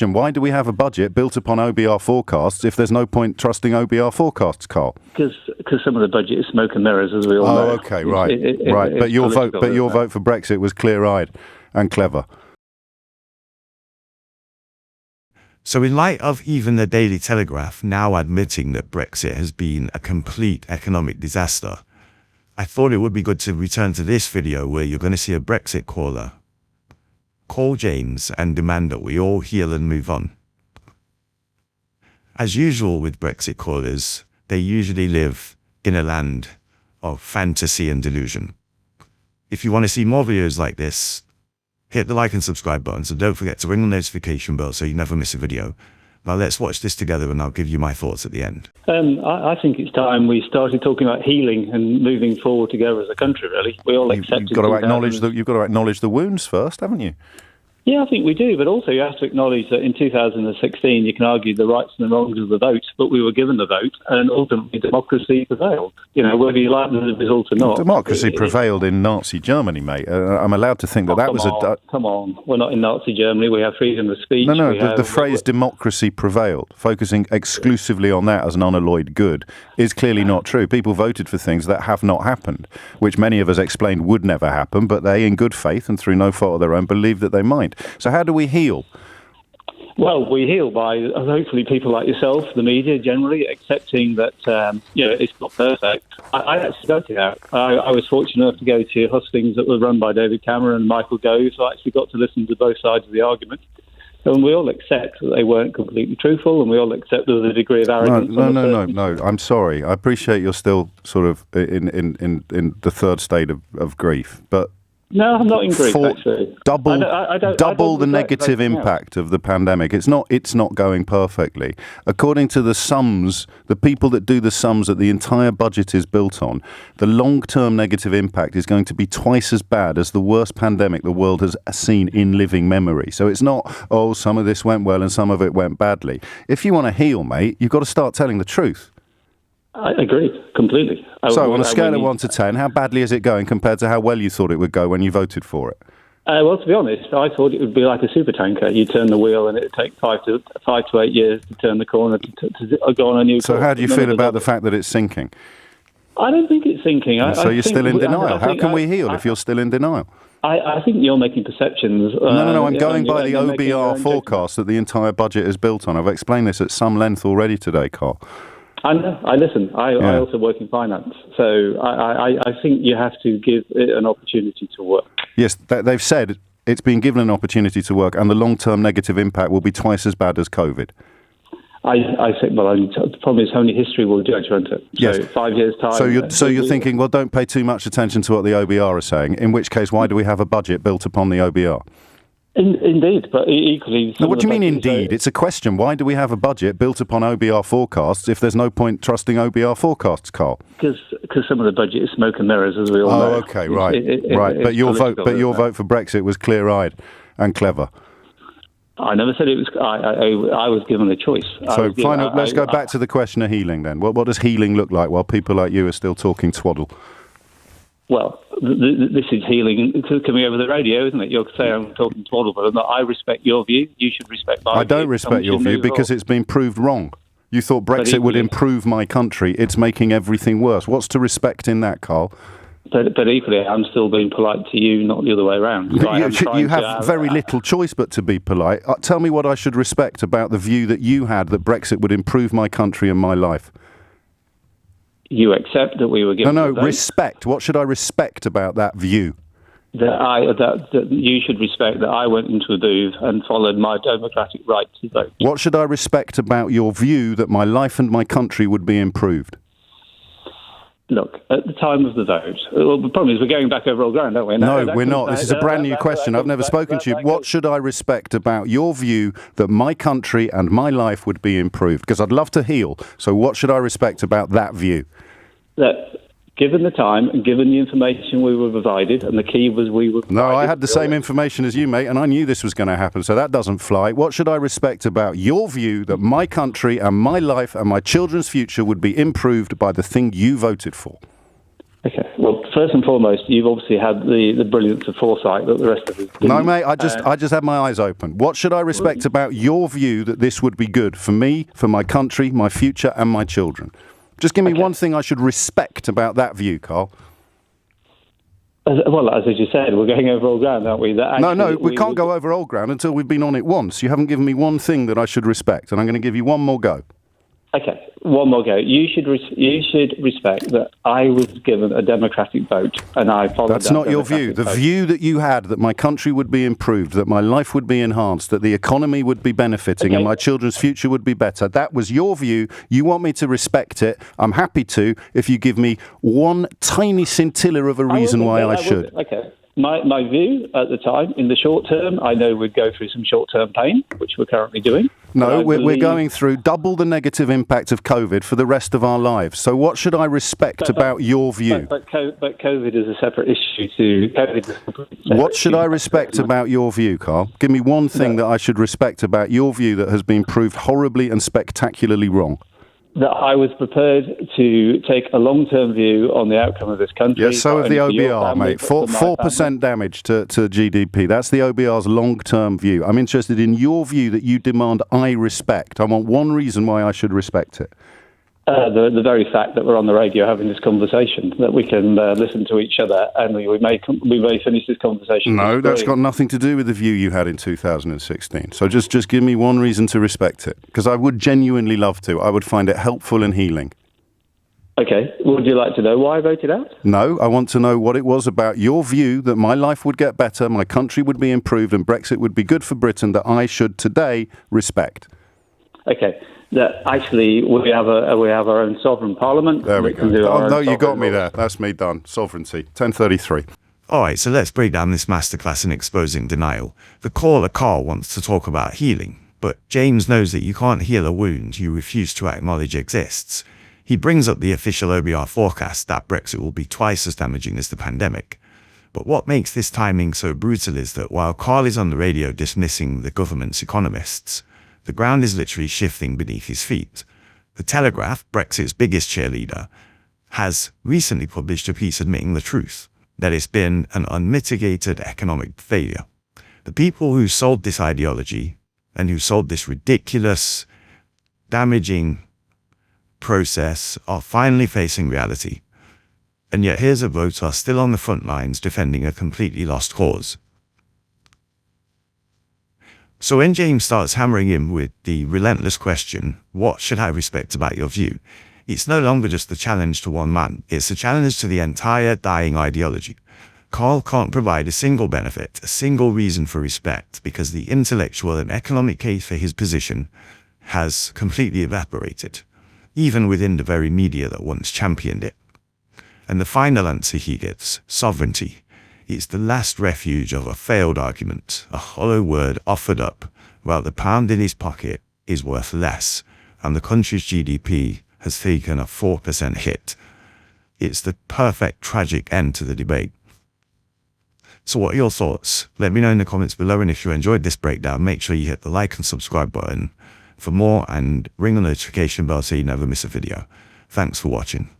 Why do we have a budget built upon OBR forecasts if there's no point trusting OBR forecasts, Carl? Because some of the budget is smoke and mirrors, as we all know. Oh, okay, right, right. But your vote for Brexit was clear-eyed and clever. So in light of even the Daily Telegraph now admitting that Brexit has been a complete economic disaster, I thought it would be good to return to this video where you're going to see a Brexit caller call James and demand that we all heal and move on. As usual with Brexit callers, they usually live in a land of fantasy and delusion. If you want to see more videos like this, hit the like and subscribe buttons, and don't forget to ring the notification bell so you never miss a video. Now let's watch this together and I'll give you my thoughts at the end. I think it's time we started talking about healing and moving forward together as a country, really. We all accepted... You've got to acknowledge the wounds first, haven't you? Yeah, I think we do, but also you have to acknowledge that in 2016 you can argue the rights and the wrongs of the vote, but we were given the vote and ultimately democracy prevailed. You know, whether you like the result or not. Democracy prevailed in Nazi Germany, mate. I'm allowed to think that was a... Come on, we're not in Nazi Germany, we have freedom of speech. No, the phrase democracy prevailed, focusing exclusively on that as an unalloyed good, is clearly not true. People voted for things that have not happened, which many of us explained would never happen, but they, in good faith and through no fault of their own, believed that they might. So how do we heal? Well, we heal by hopefully people like yourself, the media generally, accepting that it's not perfect. I actually got it out. I was fortunate enough to go to hustings that were run by David Cameron and Michael Gove, so I actually got to listen to both sides of the argument. And we all accept that they weren't completely truthful, and we all accept there was a degree of arrogance. No. I'm sorry. I appreciate you're still sort of in the third state of grief, but. No, I'm not in grief, actually. Double the negative impact of the pandemic. It's not going perfectly. According to the sums, the people that do the sums that the entire budget is built on, the long-term negative impact is going to be twice as bad as the worst pandemic the world has seen in living memory. So it's not, some of this went well and some of it went badly. If you want to heal, mate, you've got to start telling the truth. I agree completely. So on a scale of 1 to 10, how badly is it going compared to how well you thought it would go when you voted for it? Well, to be honest, I thought it would be like a supertanker. You turn the wheel and it would take 5 to 8 years to turn the corner to go on a new course. So how do you feel about the fact that it's sinking? I don't think it's sinking. So you're still in denial. How can we heal if you're still in denial? I think you're making perceptions. No, I'm going by the OBR forecast that the entire budget is built on. I've explained this at some length already today, Carl. I listen. I also work in finance, so I think you have to give it an opportunity to work. Yes, they've said it's been given an opportunity to work, and the long-term negative impact will be twice as bad as COVID. I think, the problem is only history will judge, won't it? So yes. 5 years' time. So you're thinking, well, don't pay too much attention to what the OBR are saying, in which case, why do we have a budget built upon the OBR? Indeed, but equally... Now, what do you mean, indeed? It's a question. Why do we have a budget built upon OBR forecasts if there's no point trusting OBR forecasts, Carl? Because some of the budget is smoke and mirrors, as we all know. Oh, okay, right. But your vote for Brexit was clear-eyed and clever. I never said it was... I was given a choice. So, let's go back to the question of healing, then. What does healing look like while people like you are still talking twaddle? Well, this is healing coming over the radio, isn't it? You'll say I'm talking twaddle, but I respect your view. You should respect my view. I don't respect your view because it's been proved wrong. You thought Brexit would improve my country. It's making everything worse. What's to respect in that, Carl? But equally, I'm still being polite to you, not the other way around. You have very little choice but to be polite. Tell me what I should respect about the view that you had that Brexit would improve my country and my life. You accept that we were given... No, respect. What should I respect about that view? That you should respect that I went into a booth and followed my democratic right to vote. What should I respect about your view that my life and my country would be improved? Look, at the time of the vote... Well, the problem is we're going back over old ground, aren't we? No, we're not. This is a brand new question. I've never spoken to you. What should I respect about your view that my country and my life would be improved? Because I'd love to heal. So what should I respect about that view? That given the time and given the information we were provided, and the key was we were provided... No, I had the same information as you, mate, and I knew this was going to happen, so that doesn't fly. What should I respect about your view that my country and my life and my children's future would be improved by the thing you voted for? Okay. Well, first and foremost, you've obviously had the brilliance of foresight that the rest of us didn't. No, mate, I just had my eyes open. What should I respect about your view that this would be good for me, for my country, my future, and my children? Just give me one thing I should respect about that view, Carl. Well, as I just said, we're going over old ground, aren't we? No, we can't go over old ground until we've been on it once. You haven't given me one thing that I should respect, and I'm going to give you one more go. Okay, one more go. You should respect that I was given a democratic vote, and I followed. That's not your view. The view that you had that my country would be improved, that my life would be enhanced, that the economy would be benefiting, and my children's future would be better. That was your view. You want me to respect it. I'm happy to if you give me one tiny scintilla of a reason why I should. Okay. My view at the time, in the short term, I know we'd go through some short-term pain, which we're currently doing. No, we're going through double the negative impact of COVID for the rest of our lives. So what should I respect about your view? But COVID is a separate issue to... What should I respect about your view, Carl? Give me one thing that I should respect about your view that has been proved horribly and spectacularly wrong. That I was prepared to take a long-term view on the outcome of this country. Yes, so have the OBR, mate. 4% damage to GDP. That's the OBR's long-term view. I'm interested in your view that you demand I respect. I want one reason why I should respect it. The very fact that we're on the radio having this conversation, that we can listen to each other, and we may finish this conversation. No, that's got nothing to do with the view you had in 2016. So just give me one reason to respect it, because I would genuinely love to. I would find it helpful and healing. Okay. Would you like to know why I voted out? No, I want to know what it was about your view that my life would get better, my country would be improved, and Brexit would be good for Britain that I should today respect. Okay. That actually we have our own sovereign parliament. There we go. Oh, no, you got me there. That's me done. Sovereignty. 1033. All right, so let's break down this masterclass in exposing denial. The caller Carl wants to talk about healing, but James knows that you can't heal a wound you refuse to acknowledge exists. He brings up the official OBR forecast that Brexit will be twice as damaging as the pandemic. But what makes this timing so brutal is that while Carl is on the radio dismissing the government's economists, the ground is literally shifting beneath his feet. The Telegraph, Brexit's biggest cheerleader, has recently published a piece admitting the truth, that it's been an unmitigated economic failure. The people who sold this ideology and who sold this ridiculous, damaging process are finally facing reality. And yet here's a voter still on the front lines defending a completely lost cause. So when James starts hammering him with the relentless question, what should I respect about your view? It's no longer just a challenge to one man, it's a challenge to the entire dying ideology. Carl can't provide a single benefit, a single reason for respect, because the intellectual and economic case for his position has completely evaporated, even within the very media that once championed it. And the final answer he gives, sovereignty, is the last refuge of a failed argument, a hollow word offered up while the pound in his pocket is worth less and the country's GDP has taken a 4% hit. It's the perfect tragic end to the debate. So what are your thoughts? Let me know in the comments below, and if you enjoyed this breakdown, make sure you hit the like and subscribe button for more and ring the notification bell so you never miss a video. Thanks for watching.